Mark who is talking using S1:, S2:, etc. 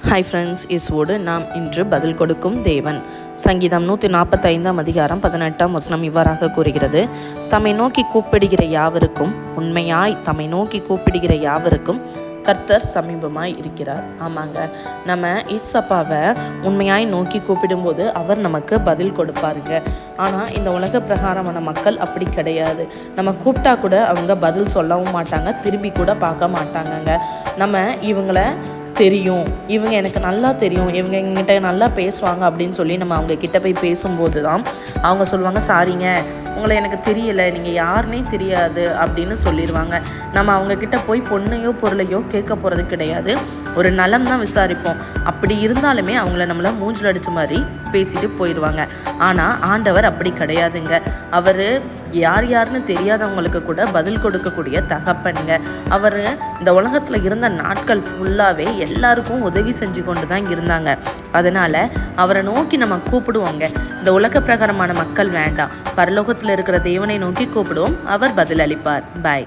S1: Hi friends, இயேசுவோடு நாம் இன்று பதில் கொடுக்கும் தேவன். சங்கீதம் 145 அதிகாரம் 18 வசனம் இவ்வாறாக கூறுகிறது: தம்மை நோக்கி கூப்பிடுகிற யாவருக்கும், உண்மையாய் தம்மை நோக்கி கூப்பிடுகிற யாவருக்கும் கர்த்தர் சமீபமாய் இருக்கிறார். ஆமாங்க, நம்ம இயேசப்பாவை உண்மையாய் நோக்கி கூப்பிடும்போது அவர் நமக்கு பதில் கொடுப்பாருங்க. ஆனால் இந்த உலக பிரகாரமான மக்கள் அப்படி கிடையாது. நம்ம கூப்பிட்டா கூட அவங்க பதில் சொல்லவும் மாட்டாங்க, திரும்பி கூட பார்க்க மாட்டாங்கங்க. நம்ம இவங்களை தெரியும், இவங்க எனக்கு நல்லா தெரியும், இவங்க எங்கிட்ட நல்லா பேசுவாங்க அப்படின்னு சொல்லி நம்ம அவங்க கிட்ட போய் பேசும்போது தான் அவங்க சொல்லுவாங்க, சாரிங்க, உங்களை எனக்கு தெரியலை, நீங்கள் யாருன்னே தெரியாது அப்படின்னு சொல்லிடுவாங்க. நம்ம அவங்கக்கிட்ட போய் பொண்ணையோ பொருளையோ கேட்க போகிறது கிடையாது, ஒரு நலம் தான் விசாரிப்போம். அப்படி இருந்தாலுமே அவங்கள நம்மளை மூஞ்சில் அடித்த மாதிரி பேசிட்டு போயிடுவாங்க. ஆனால் ஆண்டவர் அப்படி கிடையாதுங்க. அவர் யாருன்னு தெரியாதவங்களுக்கு கூட பதில் கொடுக்கக்கூடிய தகப்பனுங்க. அவர் இந்த உலகத்தில் இருந்த நாட்கள் ஃபுல்லாகவே எல்லாருக்கும் உதவி செஞ்சு கொண்டு தான் இருந்தாங்க. அதனால் அவரை நோக்கி நம்ம கூப்பிடுவோங்க. இந்த உலக பிரகாரமான மக்கள் வேண்டாம், பரலோகத்தில் இருக்கிற தேவனை நோக்கி கூப்பிடுவோம், அவர் பதில் அளிப்பார். பாய்.